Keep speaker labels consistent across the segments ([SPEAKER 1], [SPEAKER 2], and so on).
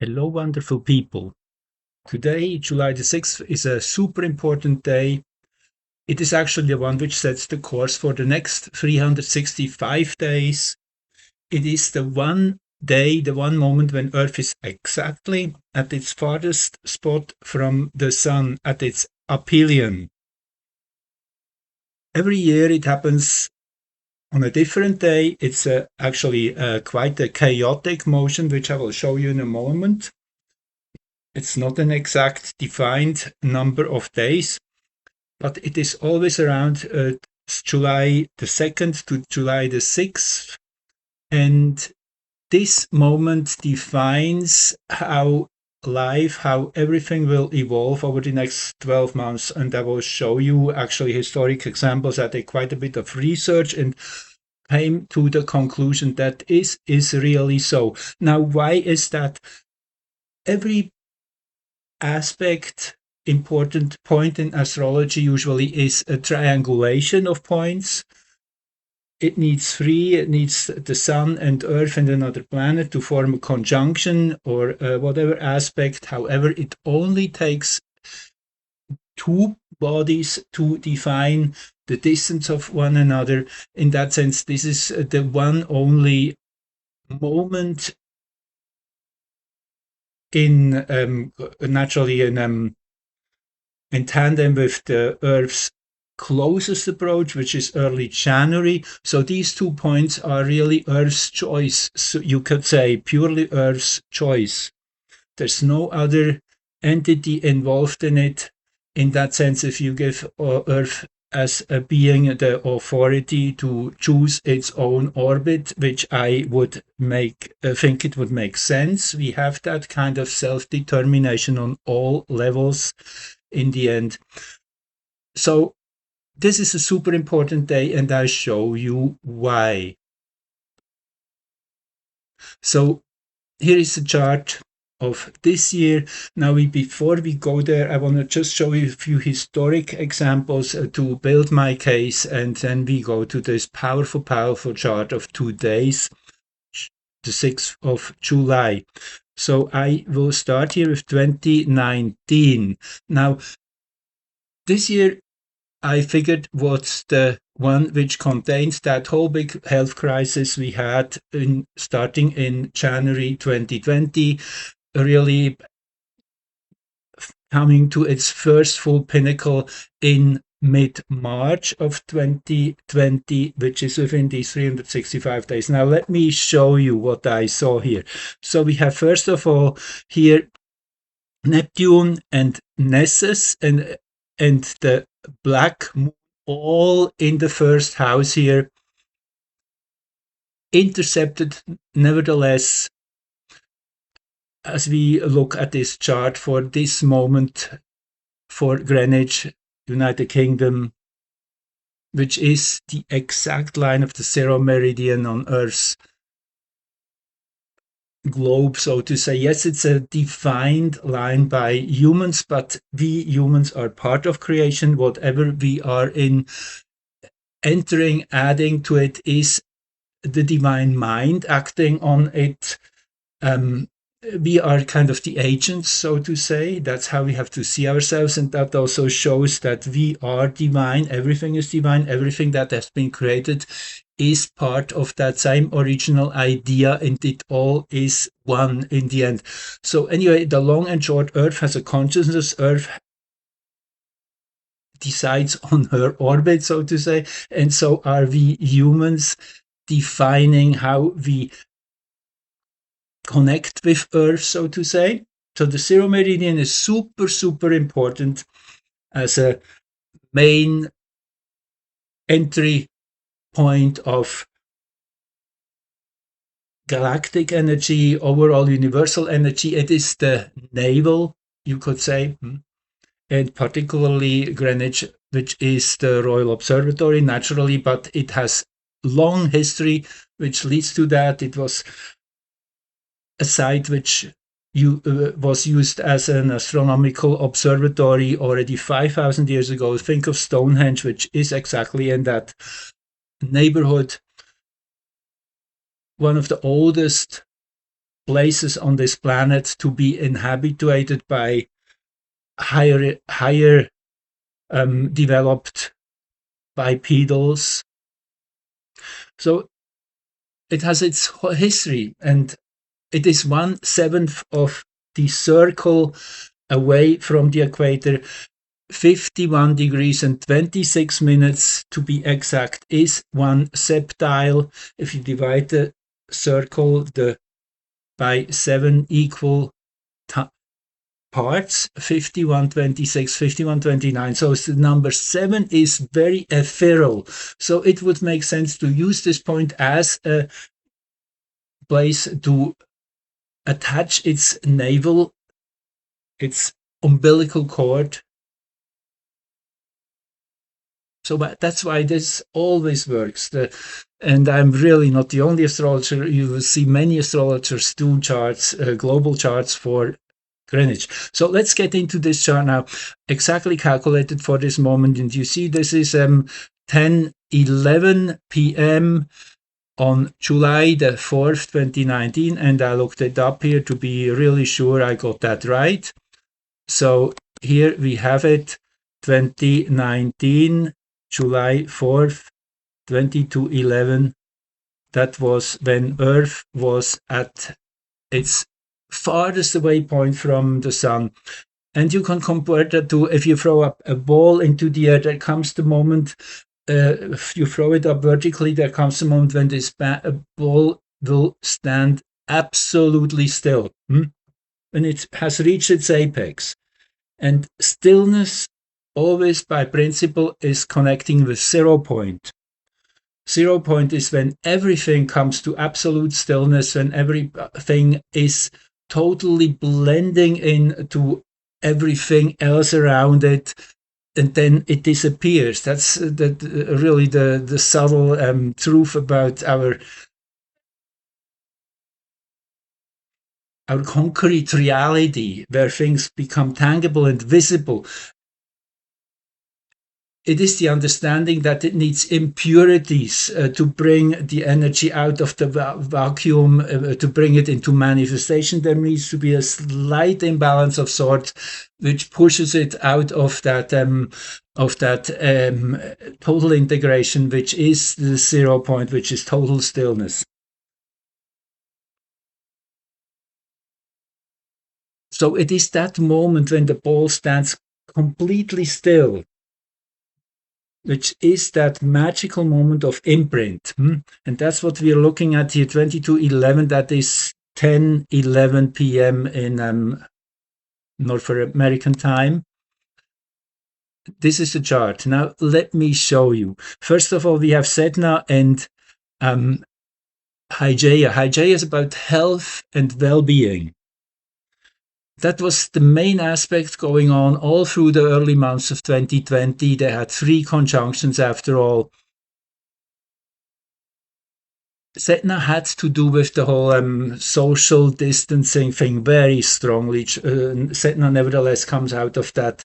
[SPEAKER 1] Hello, wonderful people. Today, July the 6th, is a super important day. It is actually the one which sets the course for the next 365 days. It is the one day, the one moment when Earth is exactly at its farthest spot from the Sun, at its aphelion. Every year it happens on a different day. It's actually quite a chaotic motion, which I will show you in a moment. It's not an exact defined number of days, but it is always around July the 2nd to July the 6th. And this moment defines how how everything will evolve over the next 12 months. And I will show you actually historic examples. I did quite a bit of research and came to the conclusion that is really so. Now, why is that? Every important point in astrology usually is a triangulation of points. It needs three. It needs the Sun and Earth and another planet to form a conjunction or whatever aspect. However, it only takes two bodies to define the distance of one another. In that sense, this is the one only moment in naturally in tandem with the Earth's closest approach, which is early January. So these 2 points are really Earth's choice. So you could say purely Earth's choice. There's no other entity involved in it. In that sense, if you give Earth as a being the authority to choose its own orbit, which I would think it would make sense. We have that kind of self-determination on all levels in the end. So this is a super important day, and I'll show you why. So here is a chart of this year. Now, before we go there, I want to just show you a few historic examples to build my case, and then we go to this powerful chart of 2 days, the 6th of July. So I will start here with 2019. Now, this year I figured what's the one which contains that whole big health crisis we had starting in January 2020, really coming to its first full pinnacle in mid-March of 2020, which is within these 365 days. Now, let me show you what I saw here. So we have, first of all, here Neptune and Nessus and the black moon all in the first house here, intercepted nevertheless, as we look at this chart for this moment for Greenwich, United Kingdom, which is the exact line of the zero meridian on Earth's globe, so to say. Yes, it's a defined line by humans, but we humans are part of creation. Whatever we are entering, adding to it is the divine mind acting on it. We are kind of the agents, so to say. That's how we have to see ourselves, and that also shows that we are divine. Everything is divine. Everything that has been created is part of that same original idea, and it all is one in the end. So anyway, the long and short, Earth has a consciousness. Earth decides on her orbit, so to say, and so are we humans, defining how we connect with Earth, so to say. So the zero meridian is super important as a main entry point of galactic energy, overall universal energy. It is the navel, you could say, and particularly Greenwich, which is the Royal Observatory, naturally, but it has long history which leads to that. It was a site which was used as an astronomical observatory already 5,000 years ago. Think of Stonehenge, which is exactly in that neighborhood. One of the oldest places on this planet to be inhabited by higher developed bipedals. So it has its history, and it is 1/7 of the circle away from the equator. 51 degrees and 26 minutes to be exact is one septile. If you divide the circle by 7 equal parts, 51, 26, 51, 29. So the number 7 is very ephemeral. So it would make sense to use this point as a place to attach its navel, its umbilical cord. So that's why this always works. And I'm really not the only astrologer. You will see many astrologers do charts, global charts for Greenwich. So let's get into this chart now, exactly calculated for this moment. And you see this is 10:11 p.m. on July the 4th, 2019. And I looked it up here to be really sure I got that right. So here we have it, 2019, July 4th, 22:11. That was when Earth was at its farthest away point from the sun. And you can compare that to if you throw up a ball into the air, there comes the moment, if you throw it up vertically, there comes the moment when this ball will stand absolutely still, when it has reached its apex. And stillness, always by principle, is connecting with 0 point. 0 point is when everything comes to absolute stillness, when everything is totally blending into everything else around it, and then it disappears. That's really the subtle truth about our concrete reality, where things become tangible and visible. It is the understanding that it needs impurities to bring the energy out of the vacuum, to bring it into manifestation. There needs to be a slight imbalance of sorts, which pushes it out of that total integration, which is the 0 point, which is total stillness. So it is that moment when the ball stands completely still, which is that magical moment of imprint. And that's what we're looking at here, 22:11. That is 10:11 p.m. in North American time. This is the chart. Now, let me show you. First of all, we have Sedna and Hygeia. Hygeia is about health and well-being. That was the main aspect going on all through the early months of 2020. They had 3 conjunctions after all. Sedna had to do with the whole social distancing thing very strongly. Sedna nevertheless comes out of that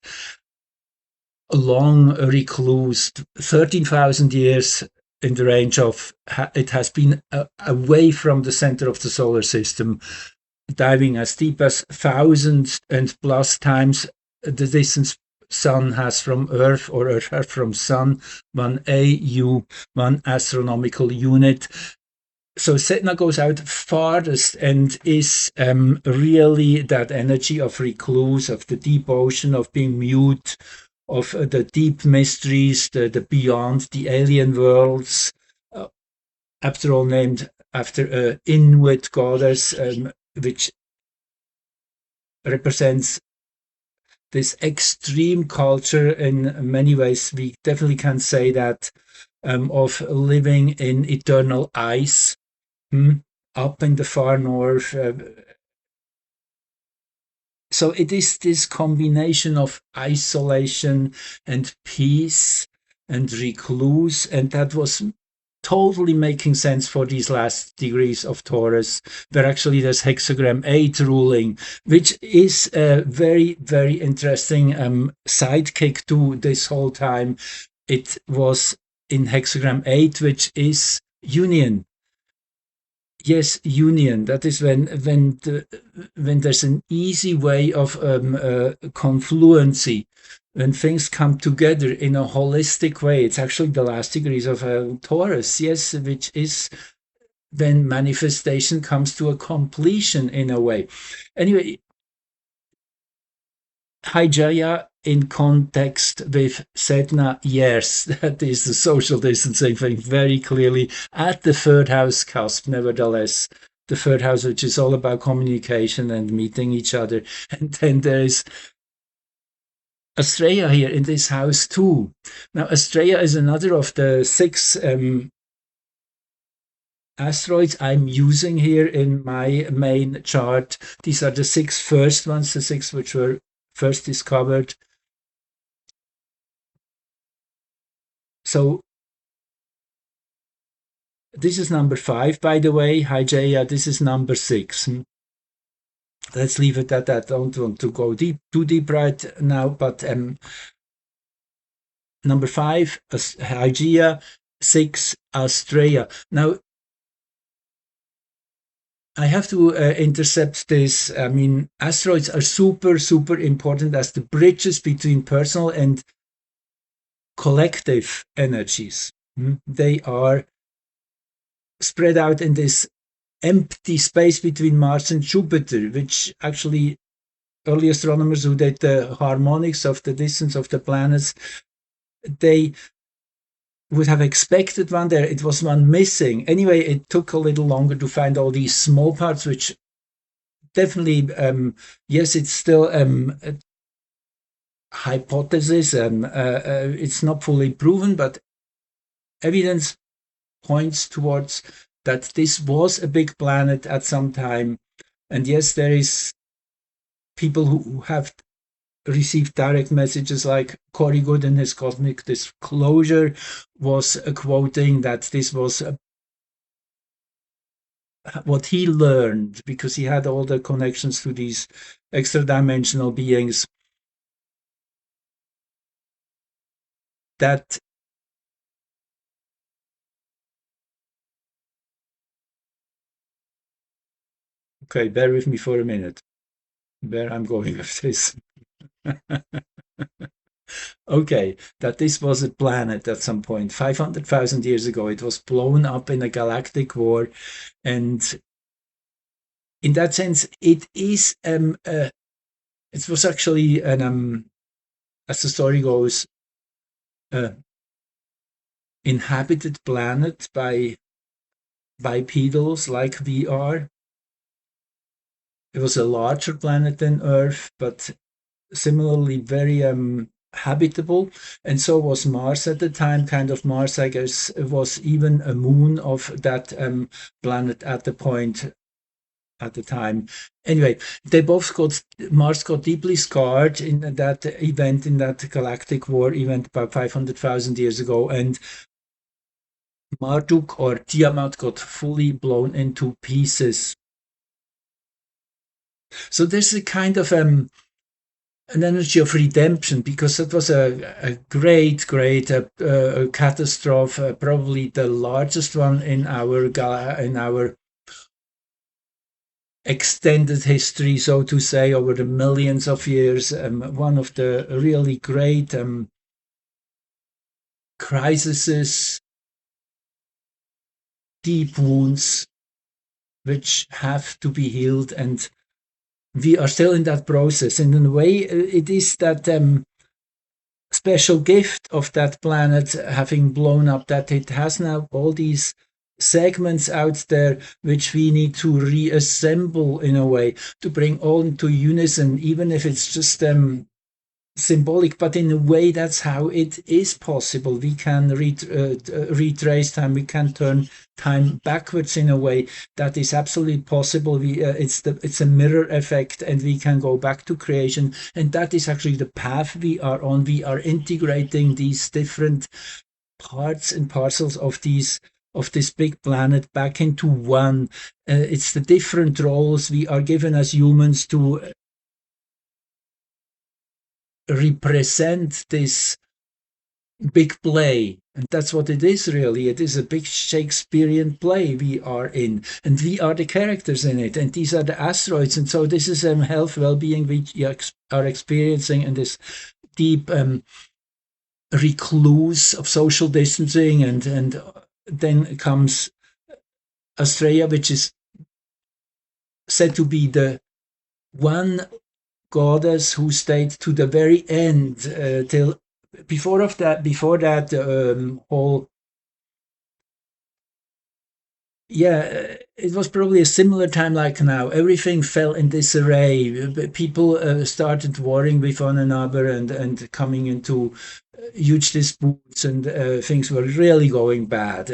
[SPEAKER 1] long recluse, 13,000 years in the range of, it has been away from the center of the solar system, diving as deep as 1,000 and plus times the distance Sun has from Earth, or Earth has from Sun, 1 AU, 1 astronomical unit. So Sedna goes out farthest and is really that energy of recluse, of the deep ocean, of being mute, of the deep mysteries, the beyond, the alien worlds, after all named after an Inuit goddess, which represents this extreme culture. In many ways, we definitely can say that, of living in eternal ice, up in the far north. So it is this combination of isolation and peace and recluse, and that was totally making sense for these last degrees of Taurus, where actually there's hexagram 8 ruling, which is a very, very interesting sidekick to this whole time. It was in hexagram 8, which is union. Yes, union. That is when there's an easy way of confluency, when things come together in a holistic way. It's actually the last degrees of Taurus, yes, which is when manifestation comes to a completion in a way. Anyway, Hyjaya in context with Sedna, yes, that is the social distancing thing very clearly at the third house cusp, nevertheless. The third house, which is all about communication and meeting each other. And then there's Astrea here in this house too. Now, Astrea is another of the six asteroids I'm using here in my main chart. These are the six first ones, the six which were first discovered. So this is number 5, by the way. Hi, Jaya. This is number 6. Let's leave it at that. I don't want to go too deep right now, but number 5, Hygeia, 6, Astrea. Now, I have to intercept this. I mean, asteroids are super, super important as the bridges between personal and collective energies. They are spread out in this empty space between Mars and Jupiter, which actually early astronomers who did the harmonics of the distance of the planets, they would have expected one there. It was one missing. Anyway, it took a little longer to find all these small parts, which definitely, yes, it's still a hypothesis. It's not fully proven, but evidence points towards that this was a big planet at some time. And yes, there is people who have received direct messages, like Corey Good in his Cosmic Disclosure was quoting that this was what he learned because he had all the connections to these extra dimensional beings, that okay, bear with me for a minute where I'm going with this. Okay, that this was a planet at some point 500,000 years ago. It was blown up in a galactic war, and in that sense it is it was actually an as the story goes, inhabited planet by bipedals like we are. It was a larger planet than Earth, but similarly very habitable. And so was Mars at the time. Kind of Mars, I guess, was even a moon of that planet at the point at the time. Anyway, they both Mars got deeply scarred in that event, in that galactic war event about 500,000 years ago, and Marduk or Tiamat got fully blown into pieces. So there's a kind of an energy of redemption, because it was a great catastrophe, probably the largest one in our extended history, so to say, over the millions of years. One of the really great crises, deep wounds, which have to be healed, and we are still in that process. And in a way, it is that special gift of that planet having blown up, that it has now all these segments out there which we need to reassemble in a way to bring all into unison, even if it's just symbolic, but in a way that's how it is possible. We can retrace time, we can turn time backwards in a way that is absolutely possible. It's a mirror effect, and we can go back to creation, and that is actually the path we are on. We are integrating these different parts and parcels of this big planet back into one. It's the different roles we are given as humans to represent this big play And that's what it is, really. It is a big Shakespearean play we are in, and we are the characters in it. And these are the asteroids. And so this is health, well-being we are experiencing in this deep recluse of social distancing. And then comes Australia, which is said to be the one goddess who stayed to the very end till before that whole yeah, it was probably a similar time like now. Everything fell in disarray. People started warring with one another and coming into huge disputes, and things were really going bad.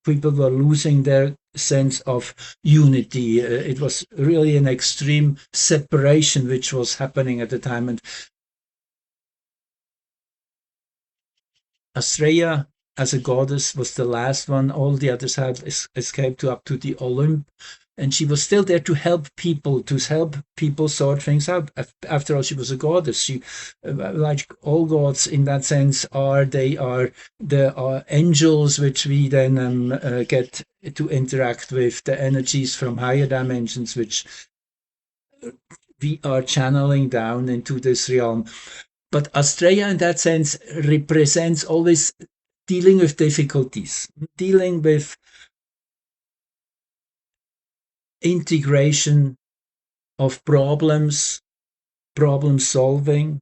[SPEAKER 1] People were losing their sense of unity. It was really an extreme separation which was happening at the time. And Astrea, as a goddess, was the last one. All the others had escaped to up to the Olymp, and she was still there to help people sort things out. After all, she was a goddess. She, like all gods in that sense, they are the angels, which we then get to interact with, the energies from higher dimensions, which we are channeling down into this realm. But Astrea, in that sense, represents always dealing with difficulties, dealing with integration of problems, problem solving,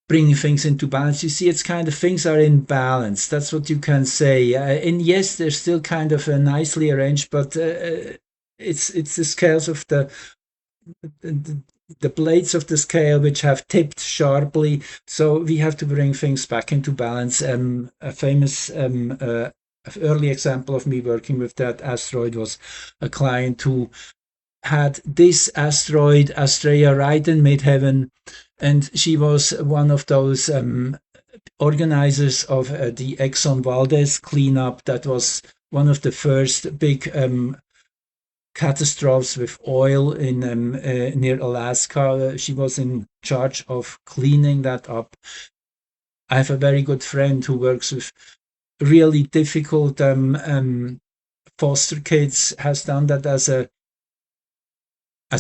[SPEAKER 1] bringing things into balance. You see, it's kind of things are in balance. That's what you can say. And yes, they're still kind of nicely arranged, but it's the scales of the the blades of the scale which have tipped sharply. So we have to bring things back into balance. A famous early example of me working with that asteroid was a client who had this asteroid, Astrea, right in midheaven. And she was one of those organizers of the Exxon Valdez cleanup. That was one of the first big catastrophes with oil in near Alaska. She was in charge of cleaning that up. I have a very good friend who works with really difficult foster kids, has done that as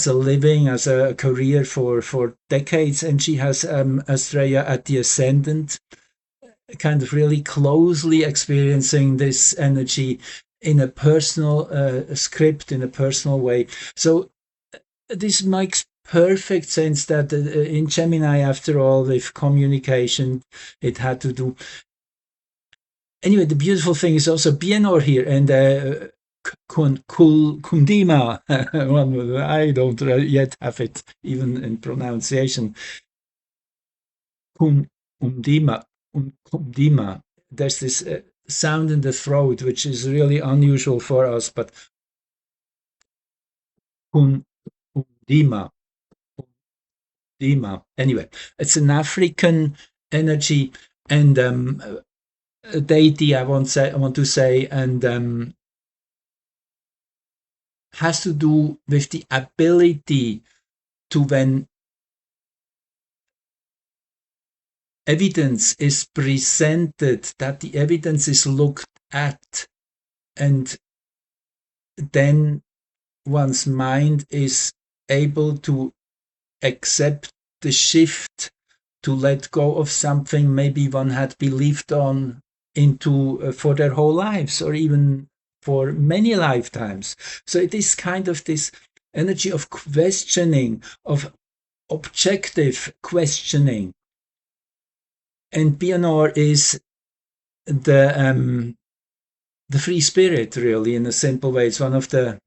[SPEAKER 1] a living, as a career for decades, and she has Astrea at the ascendant, kind of really closely experiencing this energy in a personal script, in a personal way. So this makes perfect sense that in Gemini, after all, with communication, it had to do. Anyway, the beautiful thing is also Bienor here, and Kundima. I don't yet have it even in pronunciation. Kundima. Kundima. There's this sound in the throat which is really unusual for us, but Kundima. Kundima. Anyway, it's an African energy and a deity. I want to say, and has to do with the ability to, when evidence is presented, that the evidence is looked at, and then one's mind is able to accept the shift, to let go of something maybe one had believed on into for their whole lives, or even for many lifetimes. So it is kind of this energy of questioning, of objective questioning. And Bianor is the free spirit, really, in a simple way. It's one of the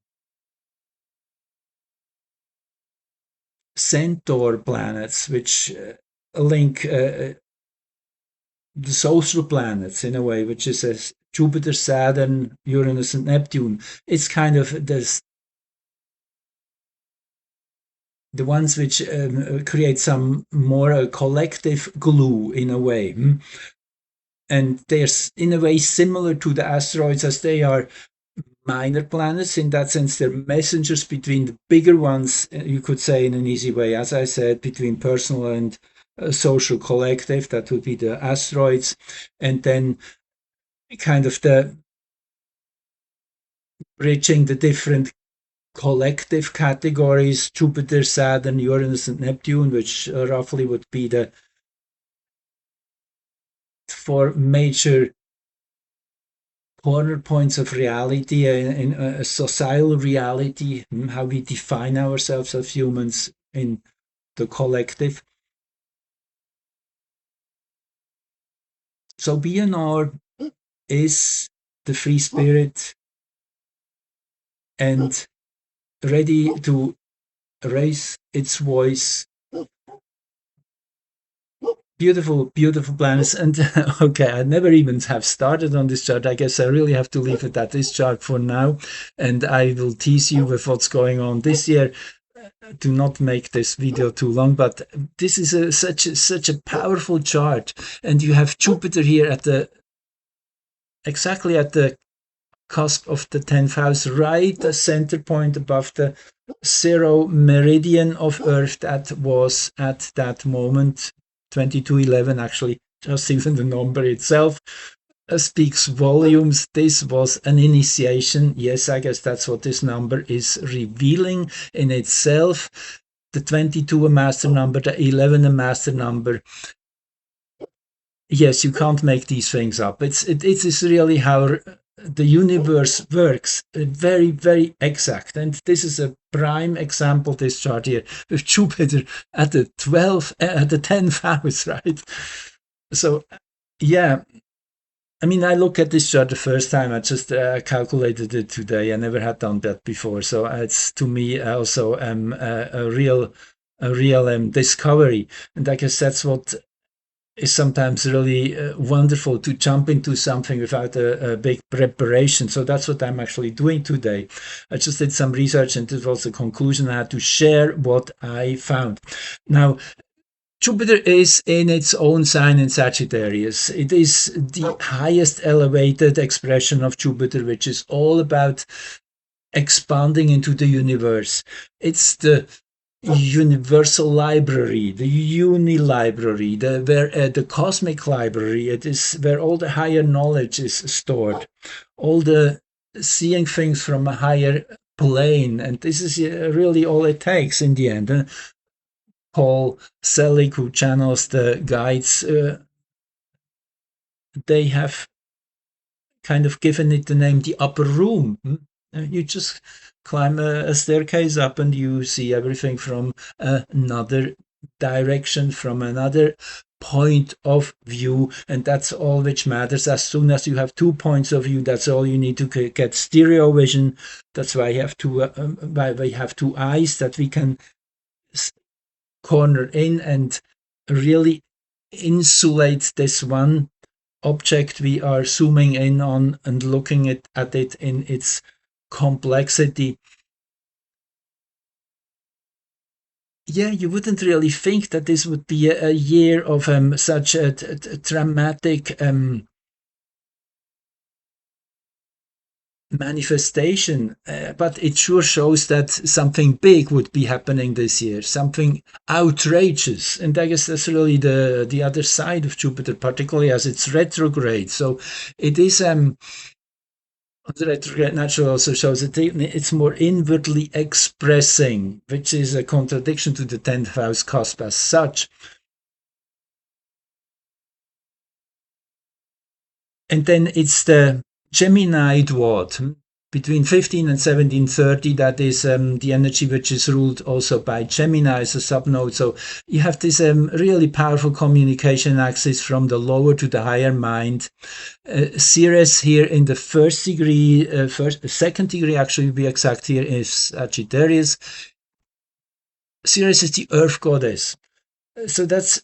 [SPEAKER 1] centaur planets, which link the social planets in a way, which is Jupiter, Saturn, Uranus, and Neptune. It's kind of this, the ones which create some more collective glue in a way. And they're in a way similar to the asteroids, as they are minor planets. In that sense, they're messengers between the bigger ones, you could say, in an easy way, as I said, between personal and social collective. That would be the asteroids. And then kind of the bridging the different collective categories: Jupiter, Saturn, Uranus, and Neptune, which roughly would be the four major corner points of reality in a societal reality, how we define ourselves as humans in the collective. So BNR is the free spirit and ready to raise its voice. Beautiful, beautiful planets. And okay, I never even have started on this chart. I guess I really have to leave it at this chart for now. And I will tease you with what's going on this year. Do not make this video too long, but this is such a powerful chart. And you have Jupiter here at the exactly at the cusp of the 10th house, right the center point above the 0 meridian of Earth. That was at that moment 2211. Actually, just even the number itself speaks volumes. This was an initiation. Yes, I guess that's what this number is revealing in itself. The 22 a master number, the 11 a master number. Yes, you can't make these things up. It is really how the universe works, very, very exact. And this is a prime example, this chart here, with Jupiter at the 10th house, right? So, yeah. I mean, I look at this chart the first time. I just calculated it today. I never had done that before, so it's to me also a real discovery. And I guess that's what is sometimes really wonderful, to jump into something without a big preparation. So that's what I'm actually doing today. I just did some research, and this was the conclusion. I had to share what I found. Now, Jupiter is in its own sign in Sagittarius. It is the highest elevated expression of Jupiter, which is all about expanding into the universe. It's the universal library, the uni library, the cosmic library. It is where all the higher knowledge is stored, all the seeing things from a higher plane. And this is really all it takes in the end. Paul Selig, who channels the guides, they have kind of given it the name the upper room. You just climb a staircase up and you see everything from another direction, from another point of view, and that's all which matters. As soon as you have 2 points of view, that's all you need to get stereo vision. That's why you have why we have 2 eyes, that we can corner in and really insulate this one object we are zooming in on and looking at it in its complexity. Yeah, you wouldn't really think that this would be a year of such a dramatic manifestation, but it sure shows that something big would be happening this year, something outrageous. And I guess that's really the other side of Jupiter, particularly as it's retrograde. So it is the retrograde naturally also shows that it's more inwardly expressing, which is a contradiction to the 10th house cusp as such. And then it's the Gemini dwad between 15 and 1730. That is the energy which is ruled also by Gemini as a subnode. So you have this really powerful communication axis from the lower to the higher mind. Ceres here in the first degree, second degree actually, to be exact, here is Sagittarius. Ceres is the earth goddess. So that's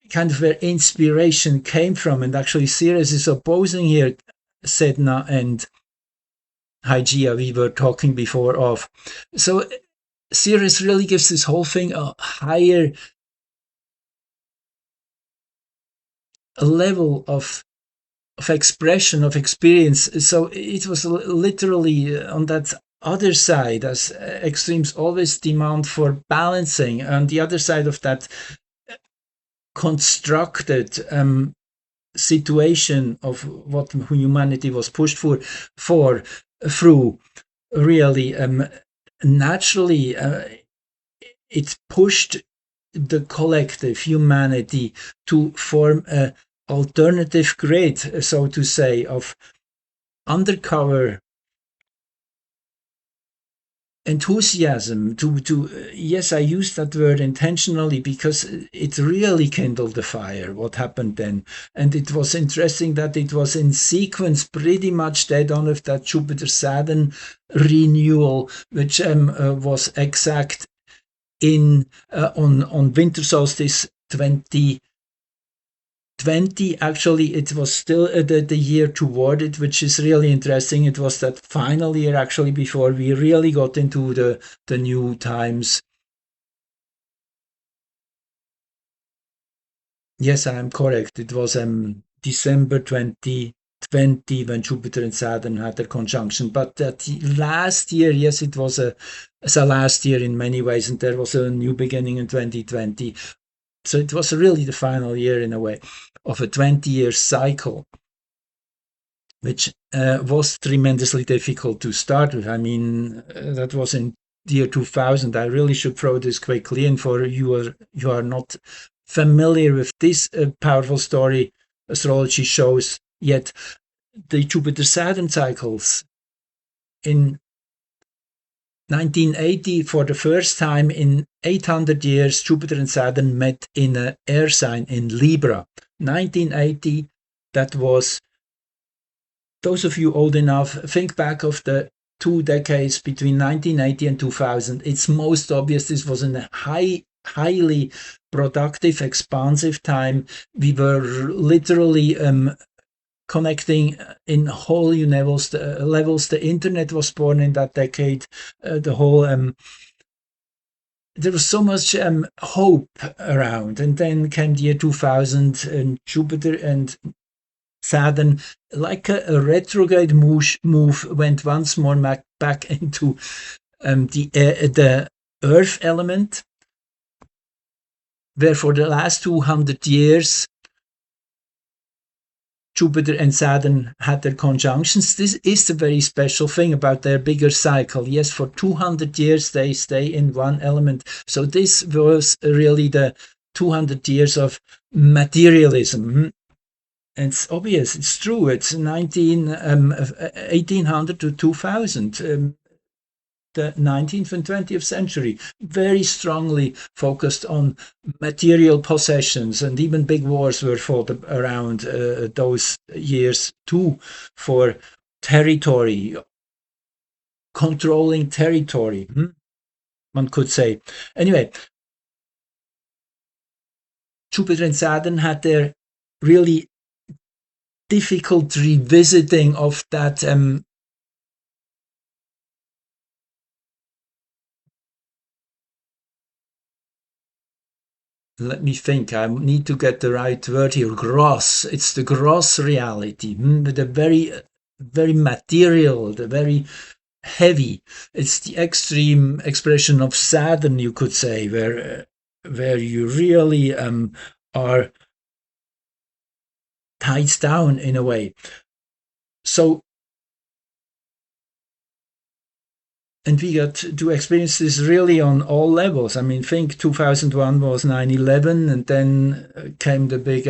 [SPEAKER 1] kind of where inspiration came from. And actually Ceres is opposing here Sedna and Hygeia we were talking before of. So Ceres really gives this whole thing a higher level of expression, of experience. So it was literally on that other side, as extremes always demand for balancing. On the other side of that constructed situation of what humanity was pushed for through, really naturally it pushed the collective humanity to form a alternative grid, so to say, of undercover enthusiasm to yes, I use that word intentionally because it really kindled the fire what happened then. And it was interesting that it was in sequence pretty much dead on with that Jupiter Saturn renewal, which was exact in on winter solstice 2020. Actually, it was still the year toward it, which is really interesting. It was that final year actually before we really got into the new times. Yes, I am correct. It was December 2020 when Jupiter and Saturn had their conjunction. But that last year, yes, it was a last year in many ways, and there was a new beginning in 2020. So it was really the final year in a way of a 20-year cycle, which was tremendously difficult to start with. I mean, that was in the year 2000. I really should throw this quickly in for you are not familiar with this powerful story astrology shows yet. The Jupiter Saturn cycles in 1980, for the first time in 800 years, Jupiter and Saturn met in an air sign in Libra. 1980, that was, those of you old enough, think back of the 2 decades between 1980 and 2000. It's most obvious this was a highly productive, expansive time. We were literally connecting in whole new levels. The internet was born in that decade. The whole there was so much hope around, and then came the year 2000, and Jupiter and Saturn, like a retrograde move, went once more back into the Earth element, where for the last 200 years Jupiter and Saturn had their conjunctions. This is the very special thing about their bigger cycle. Yes, for 200 years they stay in one element. So this was really the 200 years of materialism. And it's obvious, it's true. It's 1800 to 2000. The 19th and 20th century, very strongly focused on material possessions, and even big wars were fought around those years too, for territory, controlling territory, one could say. Anyway, Jupiter and Saturn had their really difficult revisiting of that let me think, I need to get the right word here. Gross. It's the gross reality, the very material, the very heavy. It's the extreme expression of Saturn, you could say, where you really are tied down in a way. So, and we got to experience this really on all levels. I mean, think 2001 was 9/11, and then came the big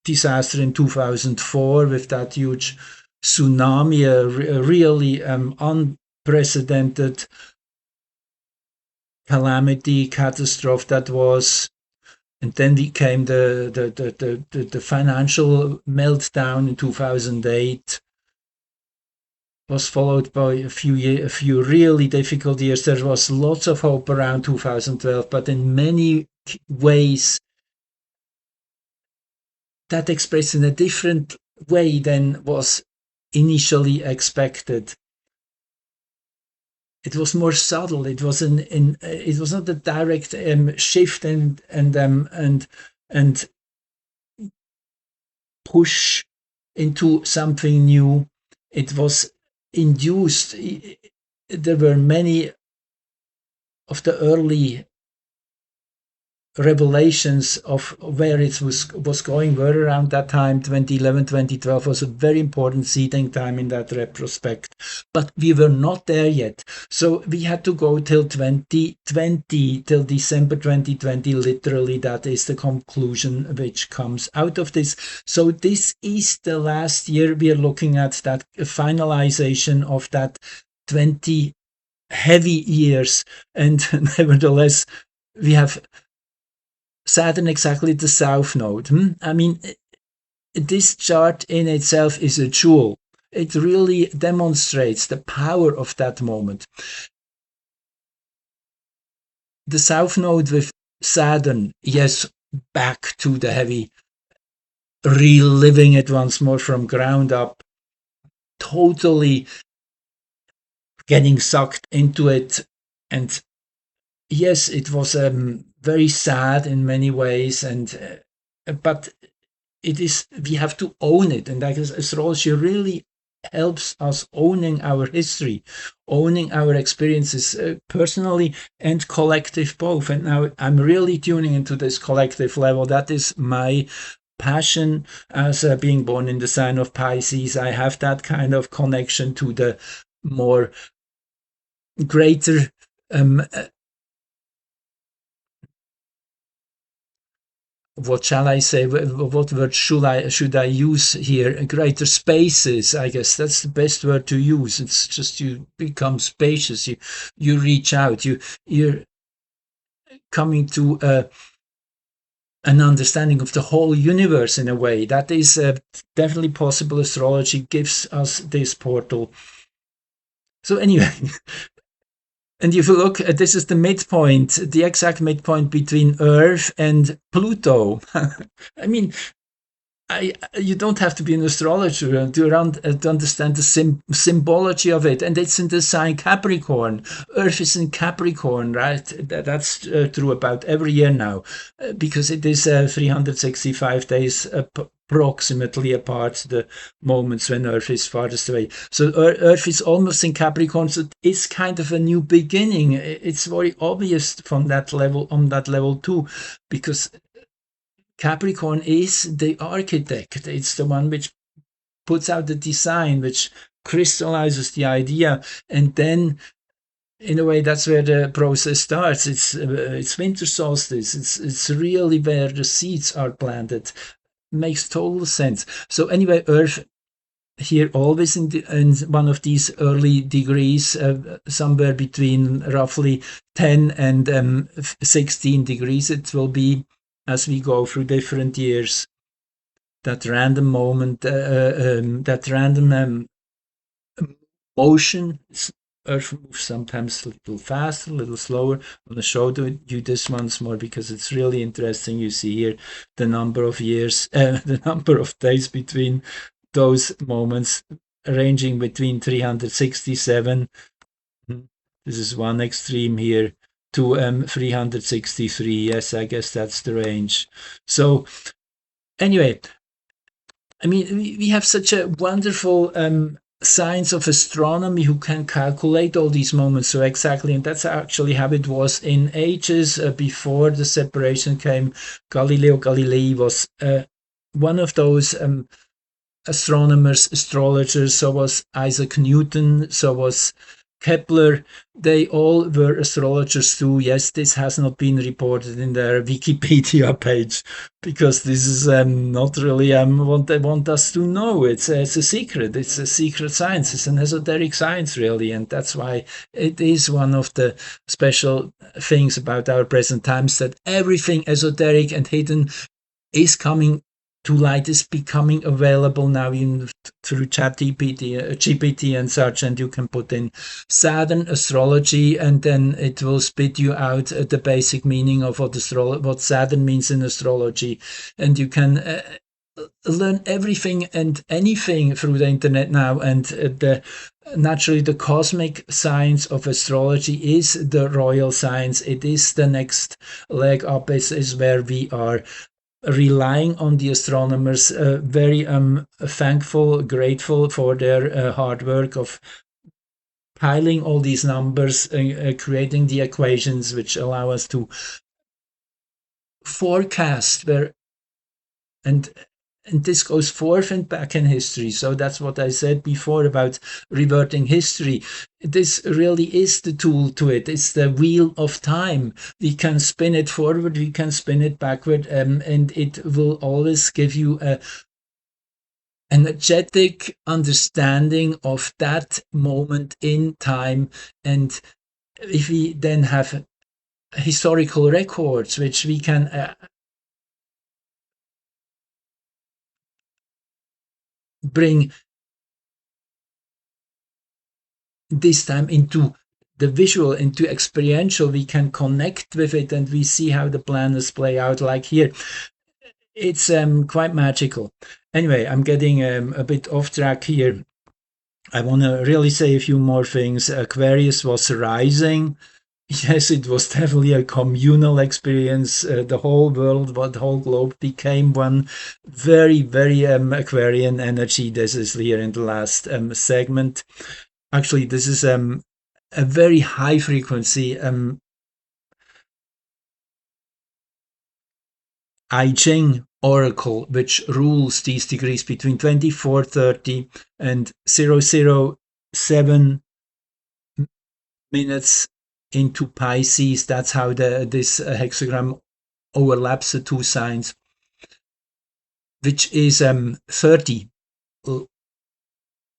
[SPEAKER 1] disaster in 2004 with that huge tsunami, a really unprecedented calamity, catastrophe that was. And then came the financial meltdown in 2008. Was followed by a few really difficult years. There was lots of hope around 2012, but in many ways that expressed in a different way than was initially expected. It was more subtle. It was it was not a direct shift and push into something new. It was induced. There were many of the early revelations of where it was going were around that time. 2011, 2012 was a very important seeding time in that retrospect, but we were not there yet. So we had to go till 2020, till December 2020. Literally, that is the conclusion which comes out of this. So this is the last year we are looking at, that finalization of that 20 heavy years. And nevertheless, we have Saturn exactly the south node. I mean, this chart in itself is a jewel. It really demonstrates the power of that moment. The south node with Saturn, yes, back to the heavy, reliving it once more from ground up, totally getting sucked into it. And yes, it was very sad in many ways, and but it is, we have to own it. And I guess astrology really helps us owning our history, owning our experiences, personally and collective both. And now I'm really tuning into this collective level. That is my passion as being born in the sign of Pisces. I have that kind of connection to the more greater what shall I say? What word should I use here? Greater spaces, I guess that's the best word to use. It's just, you become spacious. You reach out. You're coming to an understanding of the whole universe in a way that is definitely possible. Astrology gives us this portal. So anyway, and if you look, this is the midpoint, the exact midpoint between Earth and Pluto. I mean, you don't have to be an astrologer to understand the symbology of it. And it's in the sign Capricorn. Earth is in Capricorn, right? That's true about every year now, because it is 365 days approximately apart, the moments when Earth is farthest away. So Earth is almost in Capricorn, so it's kind of a new beginning. It's very obvious from that level, on that level too, because Capricorn is the architect. It's the one which puts out the design, which crystallizes the idea, and then, in a way, that's where the process starts. It's winter solstice. It's really where the seeds are planted. Makes total sense. So anyway, Earth here always in one of these early degrees, somewhere between roughly 10 and 16 degrees. It will be, as we go through different years, that random moment, that random motion. Earth moves sometimes a little faster, a little slower. I'm going to show you this once more because it's really interesting. You see here the number of years, the number of days between those moments, ranging between 367. This is one extreme here, to 363. Yes, I guess that's the range. So anyway, I mean, we have such a wonderful science of astronomy who can calculate all these moments so exactly, and that's actually how it was in ages before the separation came. Galileo Galilei was one of those astronomers, astrologers. So was Isaac Newton, so was Kepler. They all were astrologers too. Yes, this has not been reported in their Wikipedia page because this is not really what they want us to know. It's a secret. It's a secret science. It's an esoteric science, really, and that's why it is one of the special things about our present times, that everything esoteric and hidden is coming to light, is becoming available now through GPT and such, and you can put in Saturn astrology, and then it will spit you out the basic meaning of what Saturn means in astrology, and you can learn everything and anything through the internet now. And naturally, the cosmic science of astrology is the royal science. It is the next leg up. Is where we are relying on the astronomers, very thankful, grateful for their hard work of piling all these numbers, creating the equations which allow us to forecast where and and this goes forth and back in history. So that's what I said before about reverting history. This really is the tool to it. It's the wheel of time. We can spin it forward, we can spin it backward, and it will always give you a energetic understanding of that moment in time. And if we then have historical records which we can bring this time into the visual, into experiential, we can connect with it and we see how the planets play out, like here. It's quite magical. Anyway, I'm getting a bit off track here. I want to really say a few more things. Aquarius was rising. Yes, it was definitely a communal experience. The whole world, the whole globe became one. Very, very Aquarian energy. This is here in the last segment. Actually, this is a very high frequency I Ching oracle, which rules these degrees between 24:30 and 007 minutes into Pisces. That's how this hexagram overlaps the two signs, which is 30.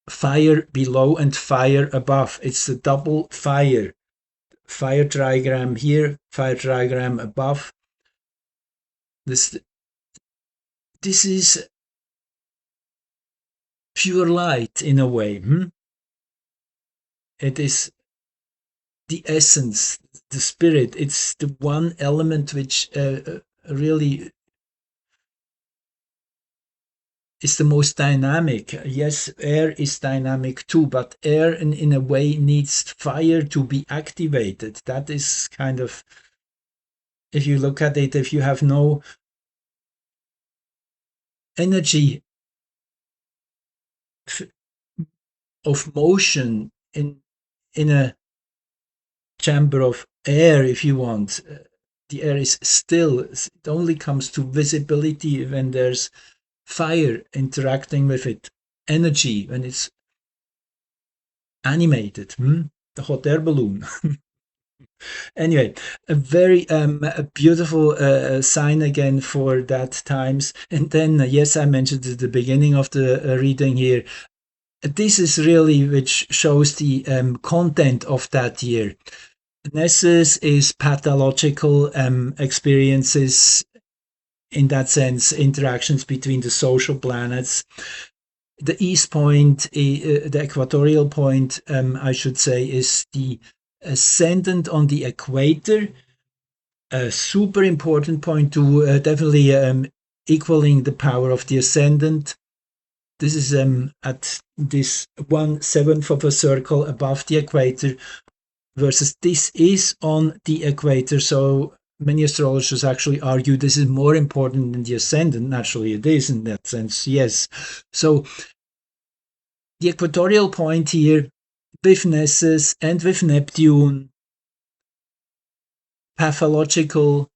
[SPEAKER 1] Fire below and fire above. It's the double fire. Fire diagram here, fire diagram above. This is pure light in a way. It is the essence, the spirit. It's the one element which really is the most dynamic. Yes, air is dynamic too, but air in a way needs fire to be activated. That is kind of, if you look at it, if you have no energy of motion in a chamber of air, if you want, the air is still. It only comes to visibility when there's fire interacting with it, energy when it's animated. The hot air balloon. Anyway, a very a beautiful sign again for that times. And then, yes, I mentioned at the beginning of the reading here, this is really which shows the content of that year. Nessus is pathological experiences, in that sense, interactions between the social planets. The east point, the equatorial point, I should say, is the ascendant on the equator. A super important point to definitely equaling the power of the ascendant. This is at this 1/7 of a circle above the equator, versus this is on the equator. So many astrologers actually argue this is more important than the ascendant. Naturally, it is in that sense, yes. So the equatorial point here with Nessus and with Neptune, pathological,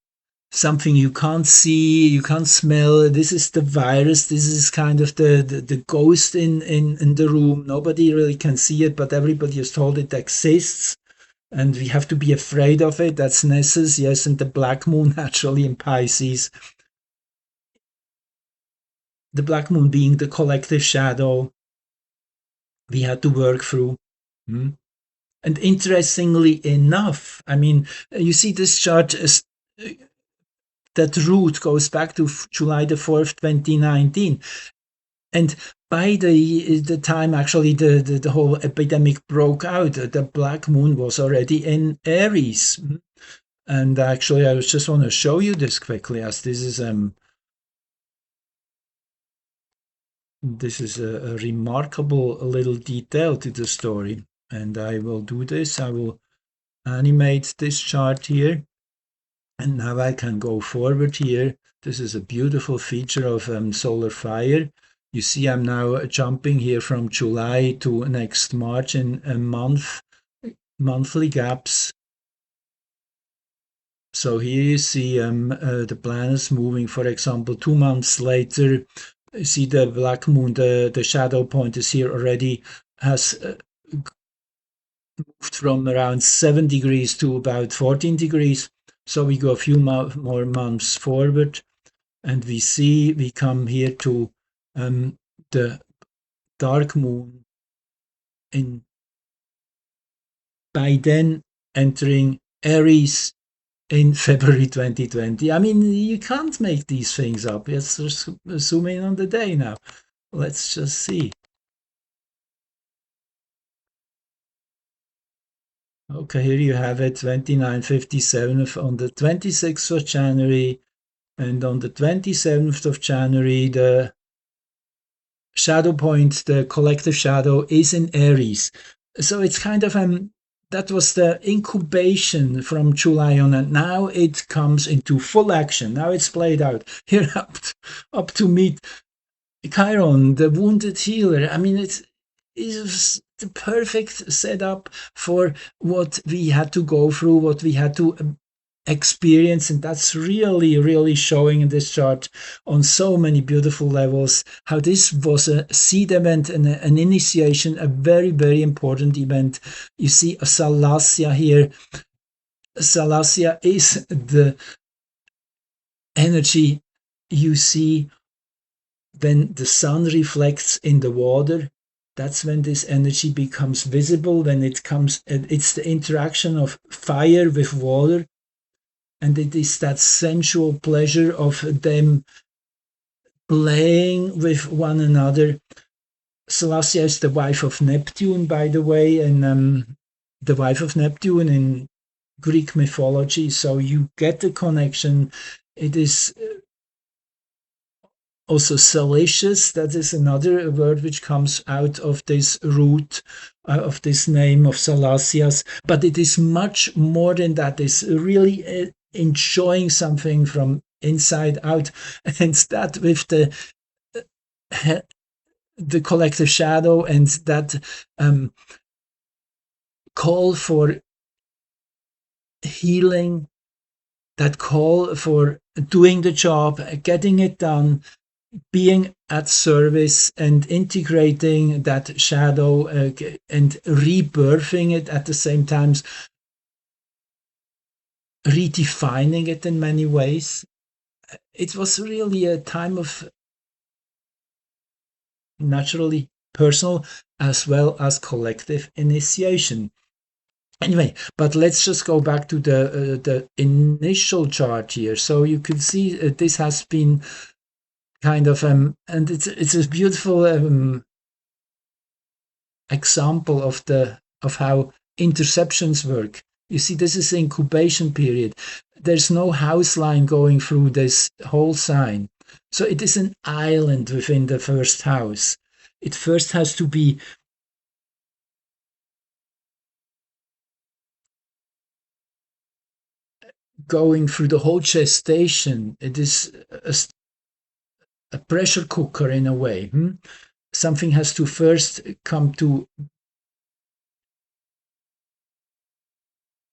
[SPEAKER 1] something you can't see, you can't smell. This is the virus. This is kind of the ghost in the room. Nobody really can see it, but everybody is told it exists. And we have to be afraid of it. That's Nessus, yes, and the black moon naturally in Pisces. The black moon being the collective shadow we had to work through. And interestingly enough, I mean, you see this chart, that root goes back to July the 4th, 2019. And by the time actually the whole epidemic broke out, the black moon was already in Aries. And actually, I just want to show you this quickly, as this is a remarkable little detail to the story. And I will do this. I will animate this chart here. And now I can go forward here. This is a beautiful feature of solar fire. You see, I'm now jumping here from July to next March in a monthly gaps. So here you see the planets moving. For example, 2 months later, you see the black moon, the shadow point is here already, has moved from around 7 degrees to about 14 degrees. So we go a few more months forward, and we come here to the dark moon in by then entering Aries in February 2020. I mean, you can't make these things up. Let's just zoom in on the day now. Let's just see. Okay, here you have it, 29:57 on the 26th of January. And on the 27th of January, the shadow point, the collective shadow, is in Aries. So it's kind of that was the incubation from July on, and now it comes into full action. Now it's played out. Here up to meet Chiron, the wounded healer. I mean, it's the perfect setup for what we had to go through, what we had to experience, and that's really, really showing in this chart on so many beautiful levels how this was a seed event and an initiation, a very, very important event. You see a Salacia here. Salacia is the energy you see when the sun reflects in the water. That's when this energy becomes visible, when it's the interaction of fire with water, and it is that sensual pleasure of them playing with one another. Salacia is the wife of Neptune, by the way, and the wife of Neptune in Greek mythology, so you get the connection. It is also salacious, that is another word which comes out of this root, of this name of Salacias, but it is much more than that. It's really enjoying something from inside out, and that with the collective shadow and that call for healing, that call for doing the job, getting it done, being at service and integrating that shadow and rebirthing it at the same time, redefining it in many ways. It was really a time of naturally personal as well as collective initiation. Anyway, but let's just go back to the initial chart here. So you can see this has been kind of and it's a beautiful example of how interceptions work. You see, this is the incubation period. There's no house line going through this whole sign, so it is an island within the first house. It first has to be going through the whole gestation. It is a pressure cooker in a way. Something has to first come to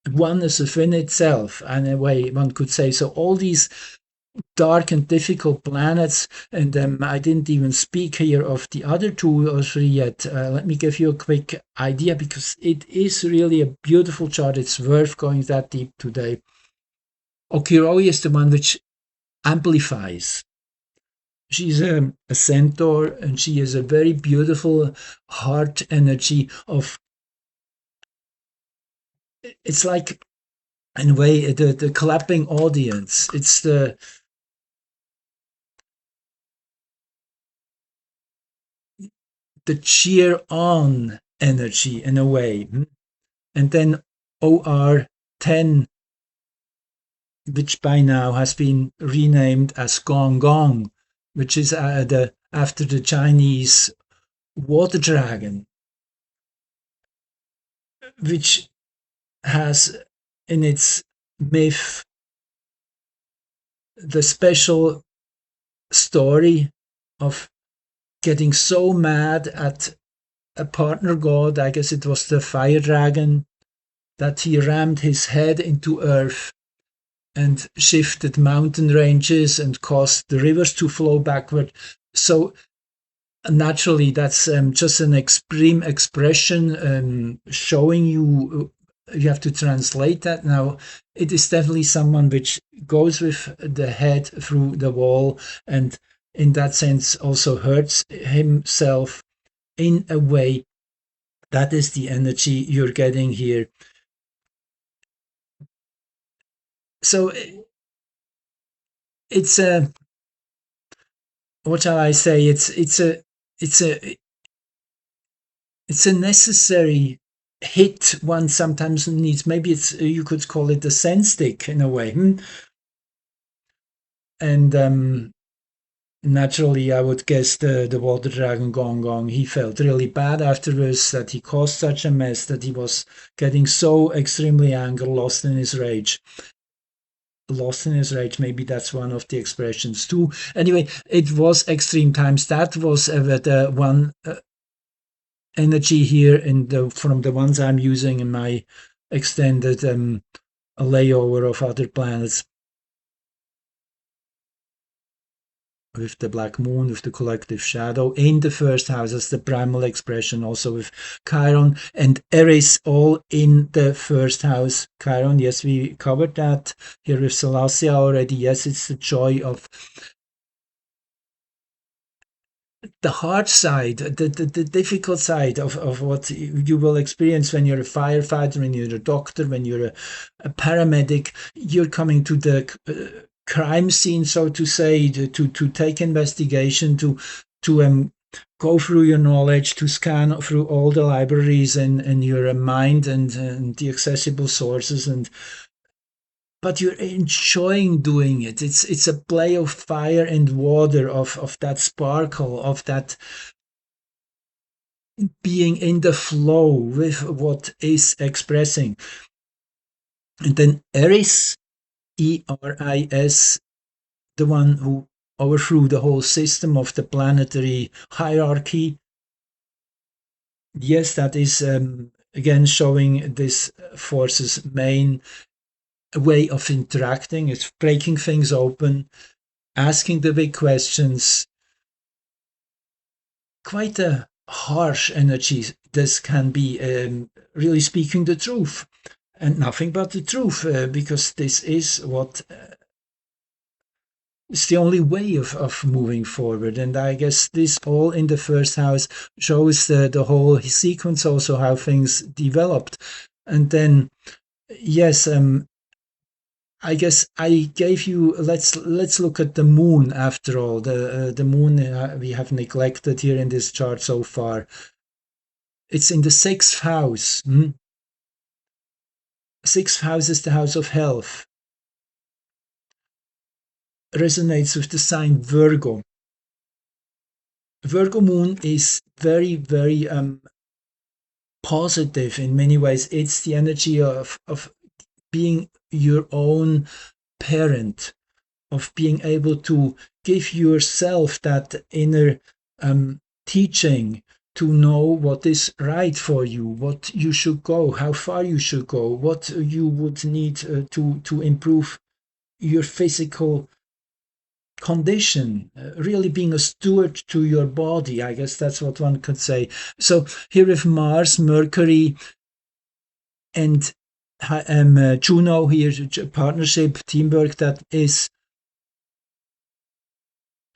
[SPEAKER 1] oneness within itself, in a way one could say. So all these dark and difficult planets, and I didn't even speak here of the other 2 or 3 yet. Let me give you a quick idea, because it is really a beautiful chart. It's worth going that deep today. Okiroi is the one which amplifies. She's a centaur, and she is a very beautiful heart energy of, it's like, in a way, the clapping audience. It's the cheer on energy in a way. And then OR10, which by now has been renamed as Gong Gong, which is after the Chinese water dragon, which has in its myth the special story of getting so mad at a partner god, I guess it was the fire dragon, that he rammed his head into earth and shifted mountain ranges and caused the rivers to flow backward. So naturally, that's just an extreme expression showing you. You have to translate that. Now, it is definitely someone which goes with the head through the wall, and in that sense also hurts himself in a way. That is the energy you're getting here. So it's a, what shall I say? It's a it's a necessary hit one sometimes needs. Maybe it's, you could call it a sense stick in a way. And naturally, I would guess the water dragon Gong Gong, he felt really bad afterwards that he caused such a mess, that he was getting so extremely angry, lost in his rage. Lost in his rage, maybe that's one of the expressions too. Anyway, it was extreme times. That was the one energy here in from the ones I'm using in my extended layover of other planets, with the black moon, with the collective shadow in the first house as the primal expression, also with Chiron and Eris all in the first house. Chiron, yes, we covered that here with Salacia already. Yes, it's the joy of the hard side, the difficult side of what you will experience when you're a firefighter, when you're a doctor, when you're a paramedic. You're coming to the crime scene, so to say, to take investigation, to go through your knowledge, to scan through all the libraries and your mind and the accessible sources, and but you're enjoying doing it. It's a play of fire and water, of that sparkle, of that being in the flow with what is expressing. And then Eris, Eris, the one who overthrew the whole system of the planetary hierarchy. Yes, that is again showing this force's main way of interacting. It's breaking things open, asking the big questions. Quite a harsh energy this can be, really speaking the truth and nothing but the truth, because this is what is the only way of moving forward. And I guess this all in the first house shows the whole sequence, also how things developed. And then, yes, I guess I gave you. Let's look at the moon. After all, the moon we have neglected here in this chart so far. It's in the sixth house. Sixth house is the house of health. Resonates with the sign Virgo. Virgo moon is very, very positive in many ways. It's the energy of being your own parent, of being able to give yourself that inner teaching, to know what is right for you, what you should go, how far you should go, what you would need to improve your physical condition, really being a steward to your body. I guess that's what one could say. So here with Mars, Mercury, and Juno here, partnership, teamwork, that is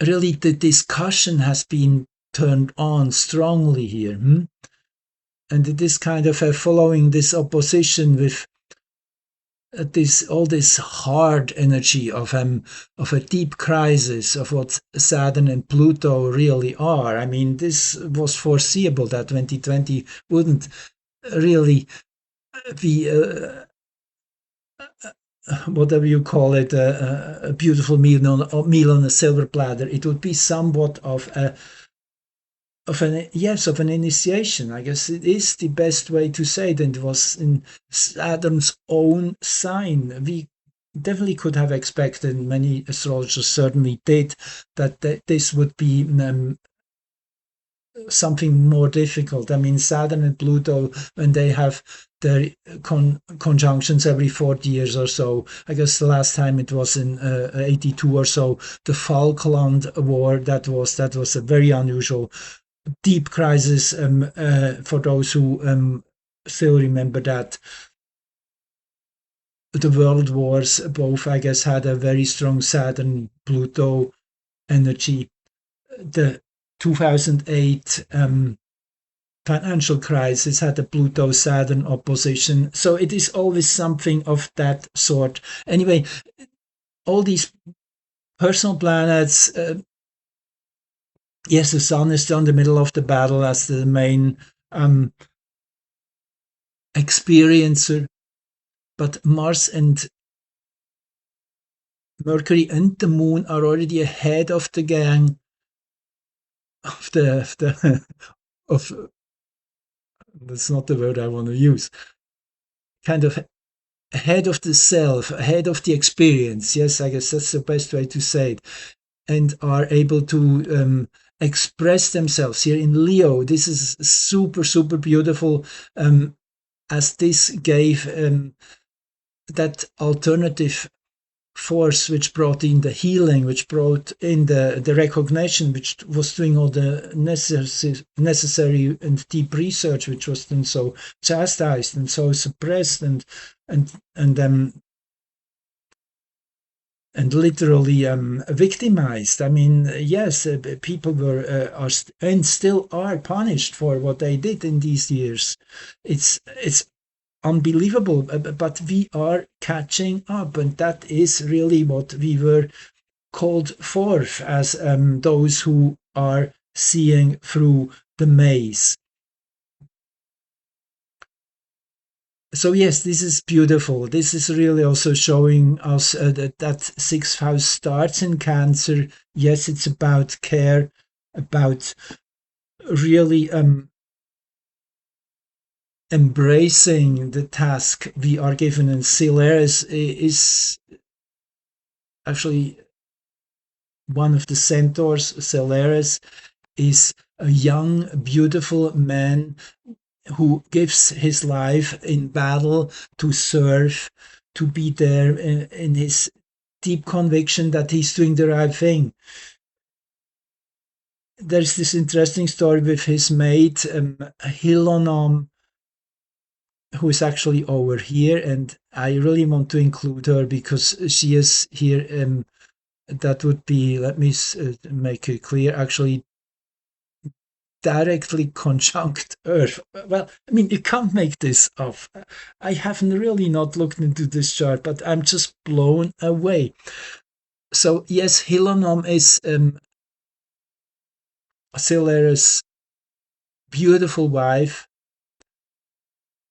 [SPEAKER 1] really, the discussion has been turned on strongly here. And it is kind of following this opposition with this hard energy of a deep crisis of what Saturn and Pluto really are. I mean, this was foreseeable that 2020 wouldn't really be whatever you call it, a beautiful meal on a silver platter. It would be somewhat of an initiation. I guess it is the best way to say it. And it was in Saturn's own sign. We definitely could have expected, many astrologers certainly did, that this would be something more difficult. I mean, Saturn and Pluto, when they have their conjunctions every 40 years or so. I guess the last time it was in 82 or so. The Falkland War, that was a very unusual, deep crisis, for those who still remember that. The world wars both, I guess, had a very strong Saturn Pluto energy. The 2008 financial crisis had a Pluto Saturn opposition. So it is always something of that sort. Anyway, all these personal planets, yes, the Sun is still in the middle of the battle as the main experiencer, but Mars and Mercury and the Moon are already ahead of the gang of of that's not the word I want to use. Kind of ahead of the self, ahead of the experience. Yes, I guess that's the best way to say it. And are able to express themselves here in Leo. This is super, super beautiful, as this gave that alternative force which brought in the healing, which brought in the recognition, which was doing all the necessary and deep research, which was then so chastised and so suppressed and and um, and literally victimized. I mean, yes, people were are and still are punished for what they did in these years. It's unbelievable, but we are catching up, and that is really what we were called forth as, those who are seeing through the maze. So yes, this is beautiful. This is really also showing us that sixth house starts in Cancer. Yes, it's about care, about really embracing the task we are given. And Sileris is actually one of the centaurs. Sileris is a young, beautiful man who gives his life in battle to serve, to be there in his deep conviction that he's doing the right thing. There's this interesting story with his mate, Hilonom, who is actually over here, and I really want to include her because she is here. That would be, let me make it clear, actually directly conjunct Earth. Well, I mean, you can't make this up. I haven't really not looked into this chart, but I'm just blown away. So yes, Hilonom is Sileris' beautiful wife.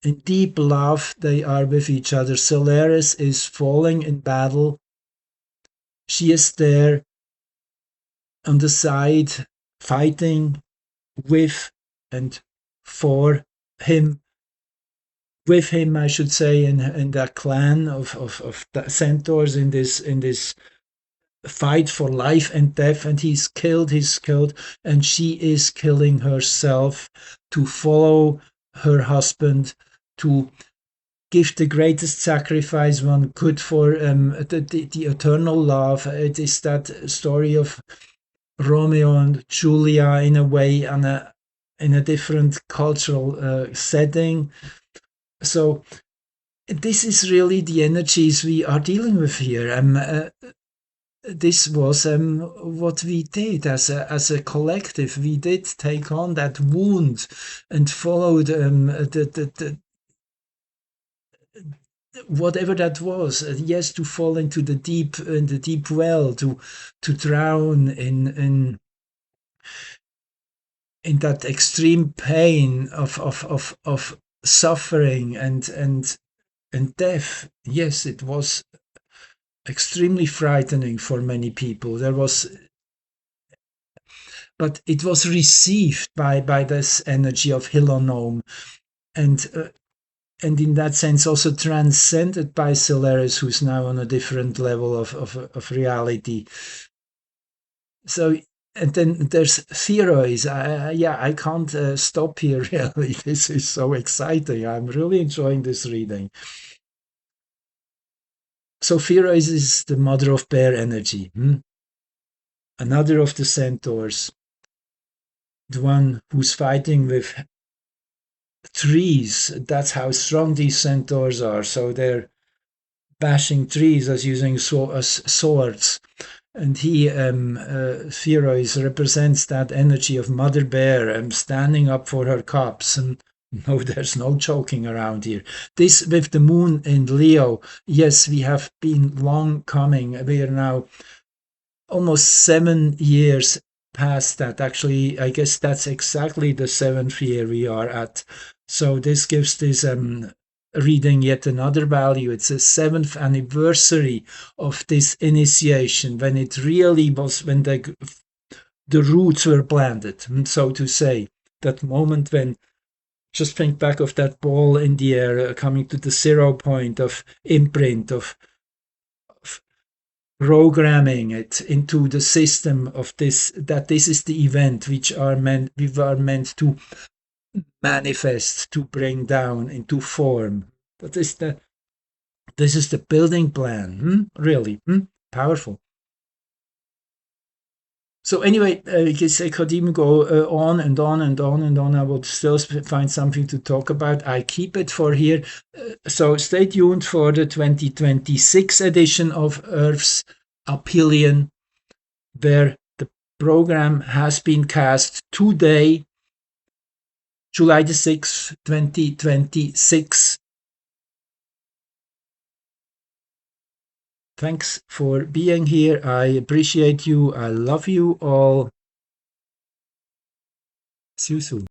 [SPEAKER 1] In deep love, they are with each other. Sileris is falling in battle. She is there on the side, fighting with and for him, with him, I should say, in that clan of the centaurs in this fight for life and death. And he's killed, and she is killing herself to follow her husband, to give the greatest sacrifice one could for the eternal love. It is that story of Romeo and Julia in a way, in a different cultural setting. So this is really the energies we are dealing with here. This was what we did as a collective. We did take on that wound and followed the whatever that was. Yes, to fall into the deep well, to drown in that extreme pain of suffering and death. Yes, it was extremely frightening for many people. But it was received by this energy of Hilonom, and in that sense also transcended by Sileris, who's now on a different level of reality. So And then there's theories. Yeah, I can't stop here, really. This is so exciting. I'm really enjoying this reading. So Theories is the mother of bear energy. Another of the centaurs, the one who's fighting with trees. That's how strong these centaurs are. So they're bashing trees as using as swords. And he, Therois, represents that energy of Mother Bear standing up for her cubs. And no, there's no joking around here. This with the moon in Leo, yes, we have been long coming. We are now almost 7 years past that. Actually, I guess that's exactly the seventh year we are at. So this gives this reading yet another value. It's a seventh anniversary of this initiation, when it really was, when the roots were planted, so to say. That moment when, just think back of that ball in the air, coming to the 0 point of imprint, of programming it into the system of this, that this is the event which we are meant to manifest, to bring down into form. That is the This is the building plan. Really, powerful. So anyway, I guess I could even go on and on and on and on. I would still find something to talk about. I keep it for here. So stay tuned for the 2026 edition of Earth's Aphelion, where the program has been cast today, July the 6th, 2026. Thanks for being here. I appreciate you. I love you all. See you soon.